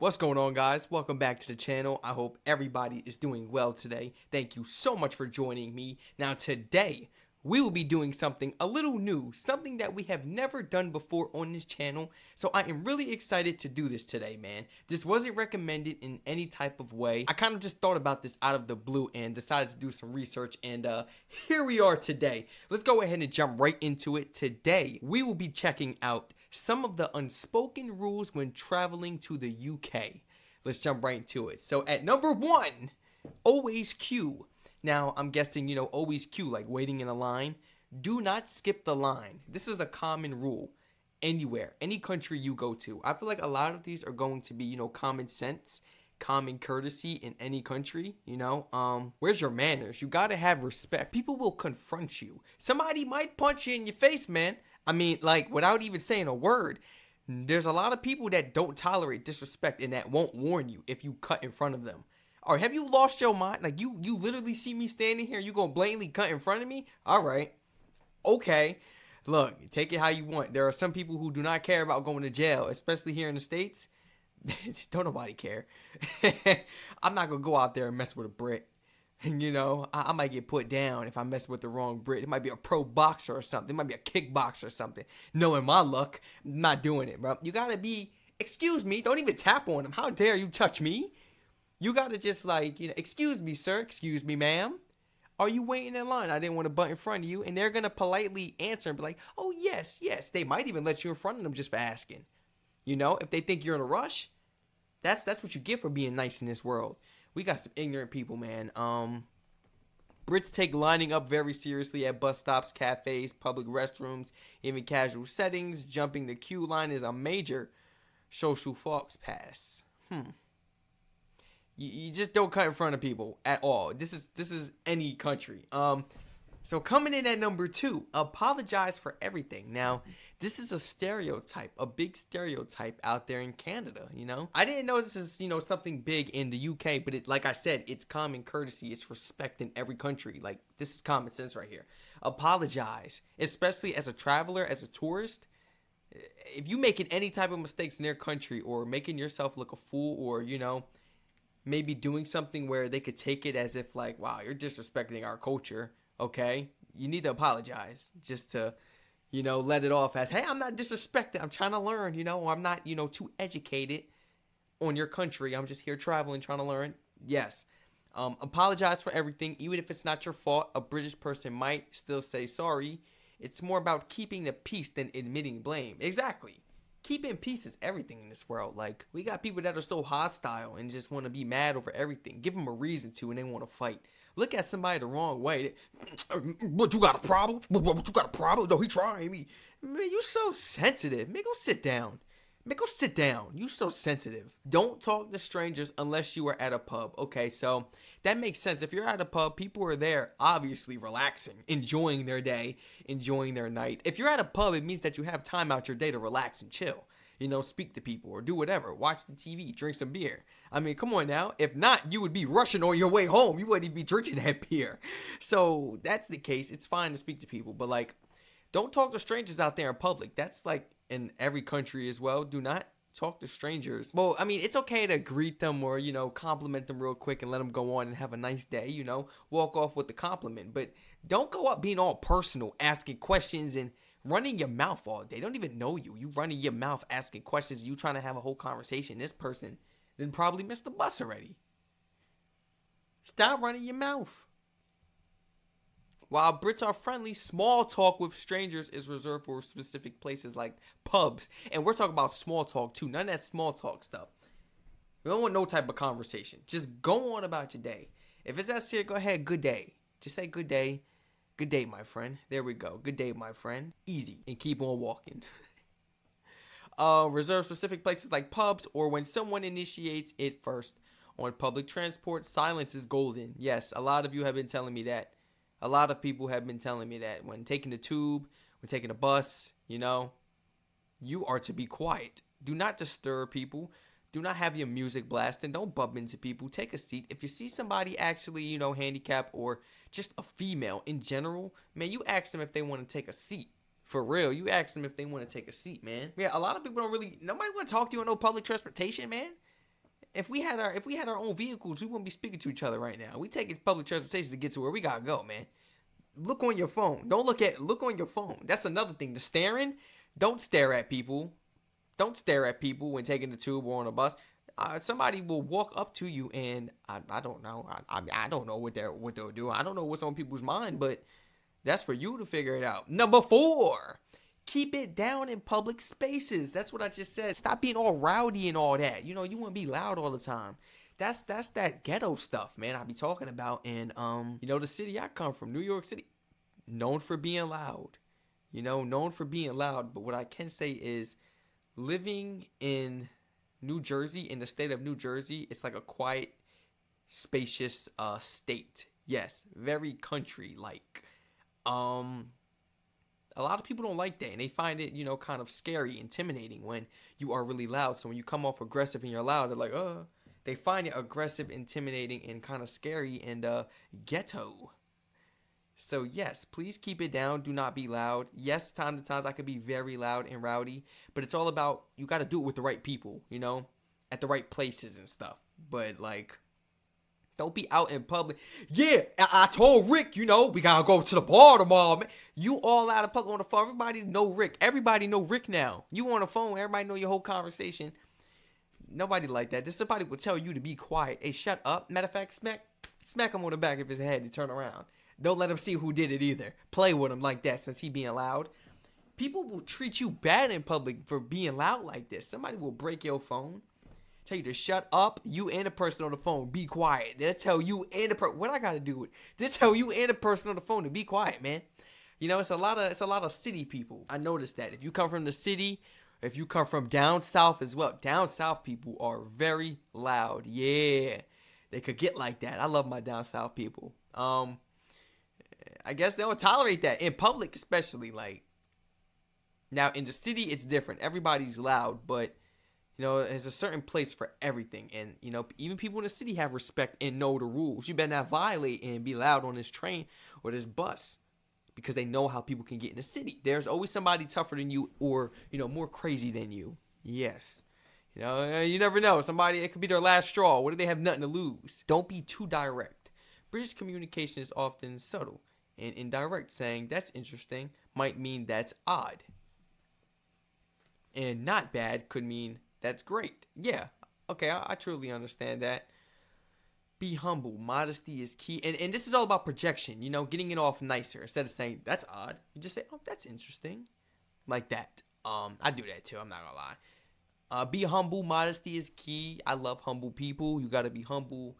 What's going on, guys? Welcome back to the channel. I hope everybody is doing well today. Thank you so much for joining me. Now today, we will be doing something a little new, something that we have never done before on this channel. So I am really excited to do this today, man. This wasn't recommended in any type of way. I kind of just thought about this out of the blue and decided to do some research, and here we are today. Let's go ahead and jump right into it. Today, we will be checking out some of the unspoken rules when traveling to the UK. Let's jump right into it. So at number 1, always queue. Now, I'm guessing, always queue, like waiting in a line. Do not skip the line. This is a common rule anywhere, any country you go to. I feel like a lot of these are going to be, common sense, common courtesy in any country, Where's your manners? You gotta have respect. People will confront you. Somebody might punch you in your face, man. I mean, like, without even saying a word. There's a lot of people that don't tolerate disrespect and that won't warn you if you cut in front of them. Or have you lost your mind? Like, you literally see me standing here, you gonna blatantly cut in front of me? All right. Okay. Look, take it how you want. There are some people who do not care about going to jail, especially here in the States. Don't nobody care. I'm not gonna go out there and mess with a Brit. And I might get put down if I mess with the wrong Brit. It might be a pro boxer or something. It might be a kickboxer or something. Knowing my luck, I'm not doing it, bro. You gotta be, excuse me, don't even tap on him. How dare you touch me? You gotta just excuse me, sir, excuse me, ma'am. Are you waiting in line? I didn't want to butt in front of you. And they're gonna politely answer and be like, oh, yes, yes. They might even let you in front of them just for asking. If they think you're in a rush, that's what you get for being nice in this world. We got some ignorant people, man. Brits take lining up very seriously at bus stops, cafes, public restrooms, even casual settings. Jumping the queue line is a major social faux pass. You just don't cut in front of people at all. This is any country. So coming in at number 2, apologize for everything. Now, this is a stereotype, a big stereotype out there in Canada, I didn't know this is, something big in the UK, but like I said, it's common courtesy, it's respect in every country. Like, this is common sense right here. Apologize, especially as a traveler, as a tourist. If you making any type of mistakes in their country or making yourself look a fool or, maybe doing something where they could take it as if like, wow, you're disrespecting our culture. Okay, you need to apologize just to, let it off as, hey, I'm not disrespecting. I'm trying to learn, or I'm not, too educated on your country. I'm just here traveling, trying to learn. Yes. Apologize for everything. Even if it's not your fault, a British person might still say sorry. It's more about keeping the peace than admitting blame. Exactly. Keeping peace is everything in this world. Like, we got people that are so hostile and just want to be mad over everything. Give them a reason to and they want to fight. Look at somebody the wrong way. What, you got a problem? What, you got a problem? No, he trying me. Man, you so sensitive. Man, go sit down. Man, go sit down. You so sensitive. Don't talk to strangers unless you are at a pub. Okay, so that makes sense. If you're at a pub, people are there obviously relaxing, enjoying their day, enjoying their night. If you're at a pub, it means that you have time out your day to relax and chill. Speak to people or do whatever. Watch the TV, drink some beer. I mean, come on now. If not, you would be rushing on your way home. You wouldn't even be drinking that beer. So that's the case. It's fine to speak to people. But, like, don't talk to strangers out there in public. That's, like, in every country as well. Do not talk to strangers. Well, I mean, it's okay to greet them or, compliment them real quick and let them go on and have a nice day, walk off with the compliment. But don't go up being all personal, asking questions and running your mouth all day. They don't even know you. You running your mouth asking questions. You trying to have a whole conversation. This person then probably missed the bus already. Stop running your mouth. While Brits are friendly, small talk with strangers is reserved for specific places like pubs. And we're talking about small talk too. None of that small talk stuff. We don't want no type of conversation. Just go on about your day. If it's that serious, go ahead. Good day. Just say good day. Good day, my friend. There we go. Good day, my friend. Easy. And keep on walking. Reserve specific places like pubs or when someone initiates it first. On public transport, silence is golden. Yes, a lot of you have been telling me that. A lot of people have been telling me that. When taking the tube, when taking a bus, you are to be quiet. Do not disturb people. Do not have your music blasting. Don't bump into people. Take a seat. If you see somebody actually, handicapped or just a female in general, man, you ask them if they want to take a seat. For real, you ask them if they want to take a seat, man. Yeah, a lot of people don't really, nobody want to talk to you on no public transportation, man. if we had our own vehicles, we wouldn't be speaking to each other right now. We taking public transportation to get to where we gotta go, man. Look on your phone. Don't look on your phone. That's another thing. The staring. Don't stare at people. Don't stare at people when taking the tube or on a bus. Somebody will walk up to you, and I don't know. I don't know what they'll do. I don't know what's on people's mind, but that's for you to figure it out. Number 4, keep it down in public spaces. That's what I just said. Stop being all rowdy and all that. You want to be loud all the time. That's that ghetto stuff, man. I be talking about. And the city I come from, New York City, known for being loud. Known for being loud. But what I can say is, living in New Jersey, in the state of New Jersey, it's like a quiet, spacious state. Yes, very country-like. A lot of people don't like that, and they find it, kind of scary, intimidating when you are really loud. So when you come off aggressive and you're loud, they're like, they find it aggressive, intimidating, and kind of scary and ghetto. So yes, please keep it down. Do not be loud. Yes, time to times I could be very loud and rowdy, but it's all about, you got to do it with the right people, at the right places and stuff. But don't be out in public. Yeah, I told Rick, we gotta go to the bar tomorrow, man. You all out of public on the phone. Everybody know Rick. Everybody know Rick now. You on the phone. Everybody know your whole conversation. Nobody like that. This somebody will tell you to be quiet. Hey, shut up. Matter of fact, smack him on the back of his head and turn around. Don't let him see who did it either. Play with him like that since he being loud. People will treat you bad in public for being loud like this. Somebody will break your phone. Tell you to shut up. You and the person on the phone, be quiet. They'll tell you and the person, what I gotta do with it? They'll tell you and the person on the phone to be quiet, man. It's a lot of city people. I noticed that. If you come from the city, if you come from down south as well, down south people are very loud. Yeah, they could get like that. I love my down south people. I guess they don't tolerate that in public, especially. Now in the city, it's different. Everybody's loud, but there's a certain place for everything. And, even people in the city have respect and know the rules. You better not violate and be loud on this train or this bus, because they know how people can get in the city. There's always somebody tougher than you or, more crazy than you. Yes. You never know. Somebody, it could be their last straw. What if they have nothing to lose? Don't be too direct. British communication is often subtle and indirect. Saying that's interesting might mean that's odd. And not bad could mean that's great. Yeah. Okay, I truly understand that. Be humble. Modesty is key. And this is all about projection, getting it off nicer. Instead of saying, that's odd, you just say, oh, that's interesting. Like that. I do that too. I'm not going to lie. Be humble. Modesty is key. I love humble people. You got to be humble,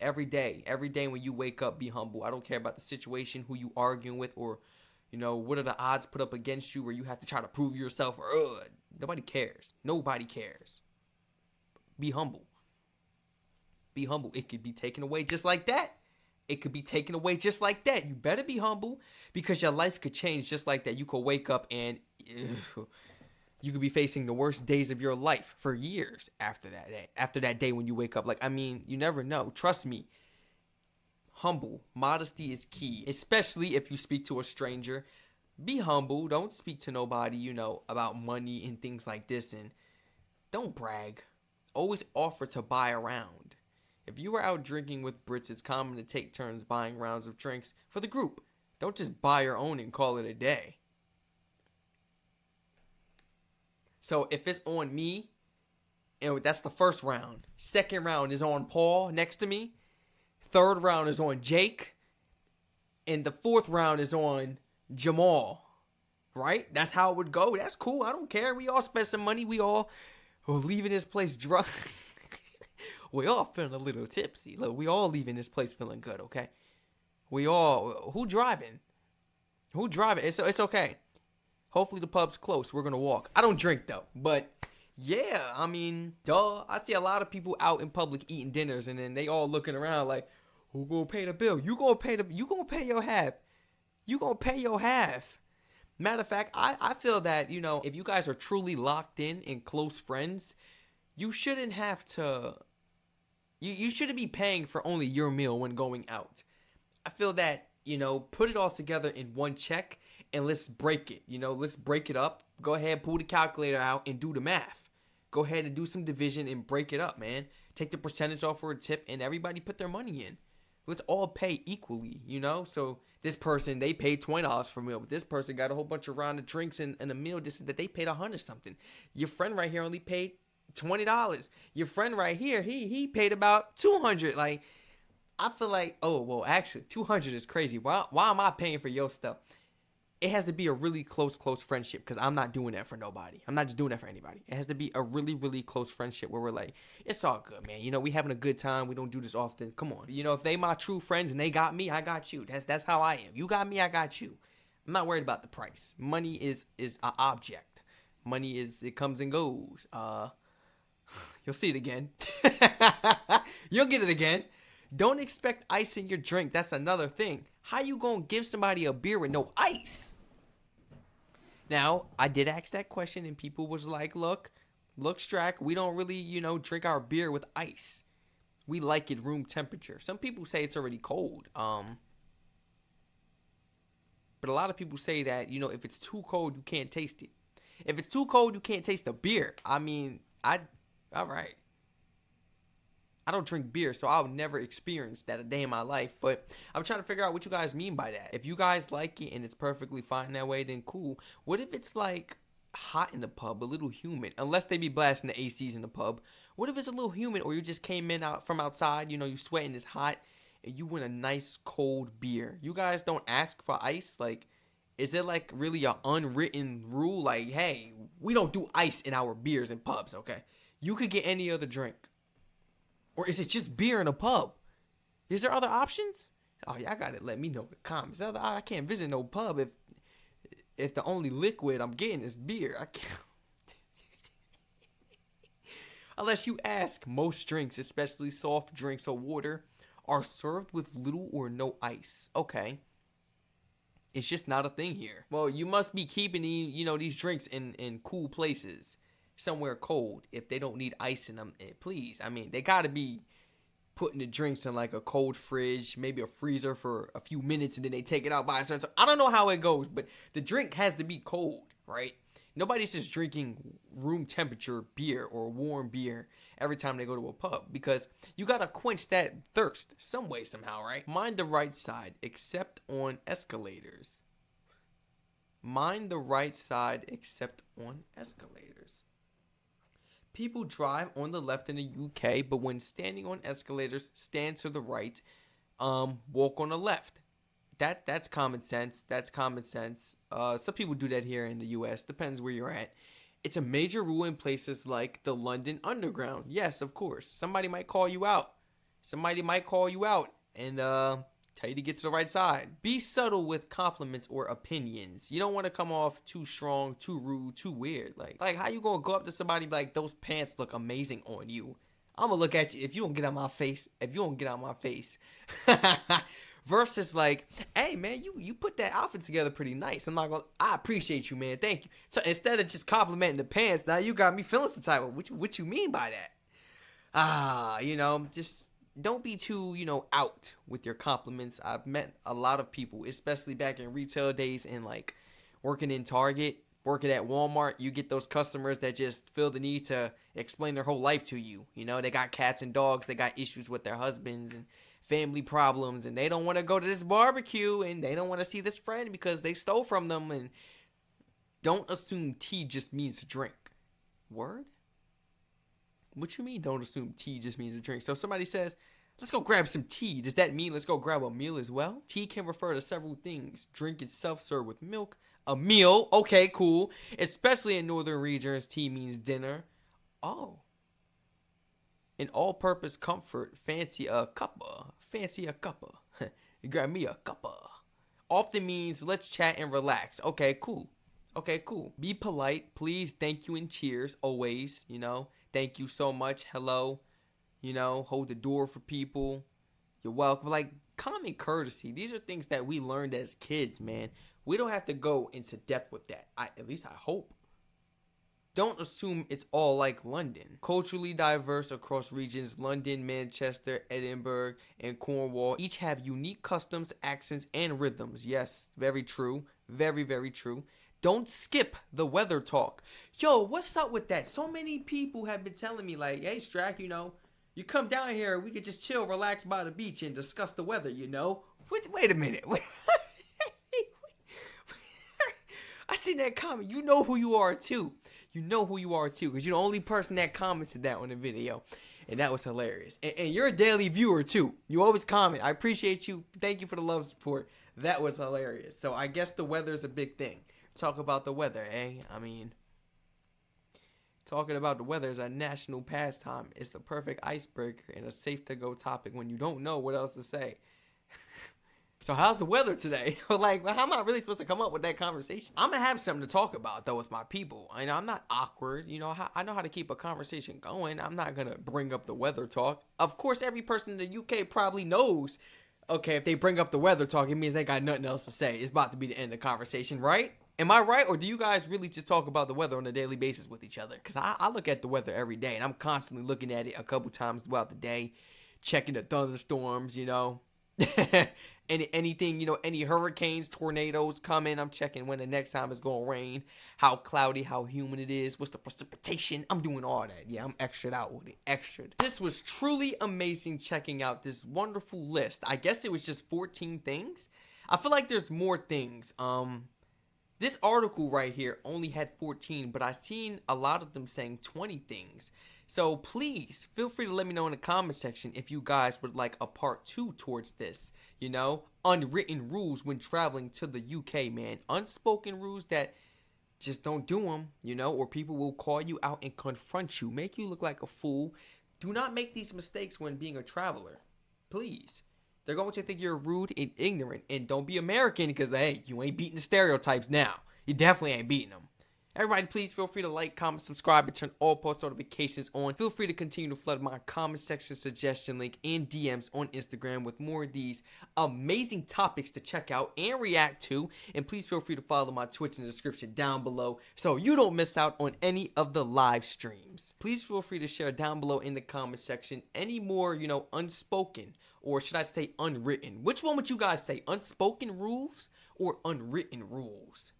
every day. Every day when you wake up, be humble. I don't care about the situation, who you arguing with, or, what are the odds put up against you where you have to try to prove yourself, or, nobody cares. Nobody cares. Be humble. Be humble. It could be taken away just like that. It could be taken away just like that. You better be humble, because your life could change just like that. You could wake up and you could be facing the worst days of your life for years after that day. After that day when you wake up. You never know. Trust me. Humble. Modesty is key, especially if you speak to a stranger. Be humble. Don't speak to nobody, about money and things like this. And don't brag. Always offer to buy a round. If you are out drinking with Brits, it's common to take turns buying rounds of drinks for the group. Don't just buy your own and call it a day. So if it's on me, and that's the first round. Second round is on Paul next to me. Third round is on Jake. And the fourth round is on Jamal. Right? That's how it would go. That's cool. I don't care. We all spend some money. We all are leaving this place drunk. We all feeling a little tipsy. Look, we all leaving this place feeling good, okay? We all... Who driving? It's okay. Hopefully the pub's close. We're going to walk. I don't drink, though. But, yeah, duh. I see a lot of people out in public eating dinners, and then they all looking around like, who going to pay the bill? You going to pay your half. You going to pay your half. Matter of fact, I feel that, if you guys are truly locked in and close friends, you shouldn't have to... You shouldn't be paying for only your meal when going out. I feel that, put it all together in one check and let's break it. Let's break it up. Go ahead, pull the calculator out and do the math. go ahead and do some division and break it up, man. Take the percentage off for a tip and everybody put their money in. Let's all pay equally, you know? So this person, they paid $20 for a meal, but this person got a whole bunch of round of drinks and a meal just that they paid $100 something. Your friend right here only paid $20. Your friend right here, he paid about $200. Like, I feel like, oh, well, actually, $200 is crazy. Why am I paying for your stuff? It has to be a really close friendship, because I'm not doing that for nobody. I'm not just doing that for anybody. It has to be a really, really close friendship where we're like, it's all good, man. You know, we having a good time. We don't do this often. Come on. You know, if they my true friends and they got me, I got you. That's how I am. You got me, I got you. I'm not worried about the price. Money is an object. Money it comes and goes. You'll see it again. You'll get it again. Don't expect ice in your drink. That's another thing. How you gonna give somebody a beer with no ice? Now, I did ask that question and people was like, look, Strac, we don't really, drink our beer with ice. We like it room temperature. Some people say it's already cold. But a lot of people say that, if it's too cold, you can't taste it. If it's too cold, you can't taste the beer. I mean, all right. I don't drink beer, so I'll never experience that a day in my life. But I'm trying to figure out what you guys mean by that. If you guys like it and it's perfectly fine that way, then cool. What if it's like hot in the pub, a little humid? Unless they be blasting the ACs in the pub. What if it's a little humid, or you just came in out from outside, you sweating, it's hot, and you want a nice cold beer? You guys don't ask for ice? Like, is it like really an unwritten rule? Like, hey, we don't do ice in our beers in pubs, okay? You could get any other drink. Or is it just beer in a pub? Is there other options? Oh, y'all gotta let me know in the comments. I can't visit no pub if the only liquid I'm getting is beer. I can't. Unless you ask, most drinks, especially soft drinks or water, are served with little or no ice. Okay. It's just not a thing here. Well, you must be keeping these drinks in cool places. Somewhere cold, if they don't need ice in them, please. I mean, they gotta be putting the drinks in like a cold fridge, maybe a freezer for a few minutes, and then they take it out by a certain time. I don't know how it goes, but the drink has to be cold, right? Nobody's just drinking room temperature beer or warm beer every time they go to a pub, because you gotta quench that thirst some way, somehow, right? Mind the right side, except on escalators. Mind the right side, except on escalators. People drive on the left in the UK, but when standing on escalators, stand to the right, walk on the left. That's common sense. That's common sense. Some people do that here in the US. Depends where you're at. It's a major rule in places like the London Underground. Yes, of course. Somebody might call you out. And tell you to get to the right side. Be subtle with compliments or opinions. You don't want to come off too strong, too rude, too weird. Like how you gonna go up to somebody and be like, those pants look amazing on you? I'm gonna look at you if you don't get out my face. Versus like, hey man, you put that outfit together pretty nice. I appreciate you, man. Thank you. So instead of just complimenting the pants, now you got me feeling some type of what you mean by that? Just don't be too, out with your compliments. I've met a lot of people, especially back in retail days and like working in Target, working at Walmart. You get those customers that just feel the need to explain their whole life to you. They got cats and dogs. They got issues with their husbands and family problems, and they don't want to go to this barbecue, and they don't want to see this friend because they stole from them. And don't assume tea just means to drink. Word? What you mean don't assume tea just means a drink? So if somebody says, let's go grab some tea, does that mean let's go grab a meal as well? Tea can refer to several things. Drink itself served with milk. A meal. Okay, cool. Especially in northern regions, tea means dinner. Oh. An all-purpose comfort. Fancy a cuppa. Grab me a cuppa. Often means let's chat and relax. Okay, cool. Be polite. Please, thank you, and cheers. Always, Thank you so much. Hello. Hold the door for people. You're welcome. Like, common courtesy. These are things that we learned as kids, man. We don't have to go into depth with that. At least I hope. Don't assume it's all like London. Culturally diverse across regions, London, Manchester, Edinburgh, and Cornwall each have unique customs, accents, and rhythms. Yes, very true. Very, very true. Don't skip the weather talk. Yo, what's up with that? So many people have been telling me like, hey, Strac, you come down here, we could just chill, relax by the beach and discuss the weather. Wait a minute. I seen that comment. You know who you are too. You know who you are too, because you're the only person that commented that on the video. And that was hilarious. And you're a daily viewer too. You always comment. I appreciate you. Thank you for the love and support. That was hilarious. So I guess the weather is a big thing. Talk about the weather, eh? I mean, talking about the weather is a national pastime. It's the perfect icebreaker and a safe to go topic when you don't know what else to say. So how's the weather today? Like, how am I really supposed to come up with that conversation? I'm gonna have something to talk about though with my people. I'm not awkward. I know how to keep a conversation going. I'm not gonna bring up the weather talk. Of course, every person in the UK probably knows. Okay, if they bring up the weather talk, it means they got nothing else to say. It's about to be the end of the conversation, right? Am I right? Or do you guys really just talk about the weather on a daily basis with each other? Because I look at the weather every day, and I'm constantly looking at it a couple times throughout the day, checking the thunderstorms, anything, any hurricanes, tornadoes coming. I'm checking when the next time it's going to rain, how cloudy, how humid it is, what's the precipitation. I'm doing all that. Yeah, I'm extra out with it. Extra. This was truly amazing checking out this wonderful list. I guess it was just 14 things. I feel like there's more things. This article right here only had 14, but I've seen a lot of them saying 20 things. So please feel free to let me know in the comment section if you guys would like a part 2 towards this. Unwritten rules when traveling to the UK, man. Unspoken rules that just don't do them, or people will call you out and confront you, make you look like a fool. Do not make these mistakes when being a traveler. Please. They're going to think you're rude and ignorant. And don't be American because, hey, you ain't beating the stereotypes now. You definitely ain't beating them. Everybody, please feel free to like, comment, subscribe, and turn all post notifications on. Feel free to continue to flood my comment section suggestion link and DMs on Instagram with more of these amazing topics to check out and react to. And please feel free to follow my Twitch in the description down below so you don't miss out on any of the live streams. Please feel free to share down below in the comment section any more, unspoken, or should I say unwritten. Which one would you guys say? Unspoken rules or unwritten rules?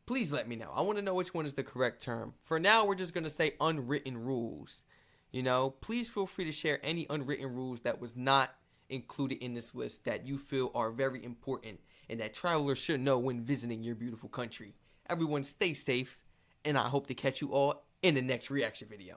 Please let me know. I want to know which one is the correct term. For now, we're just going to say unwritten rules. Please feel free to share any unwritten rules that was not included in this list that you feel are very important and that travelers should know when visiting your beautiful country. Everyone stay safe, and I hope to catch you all in the next reaction video.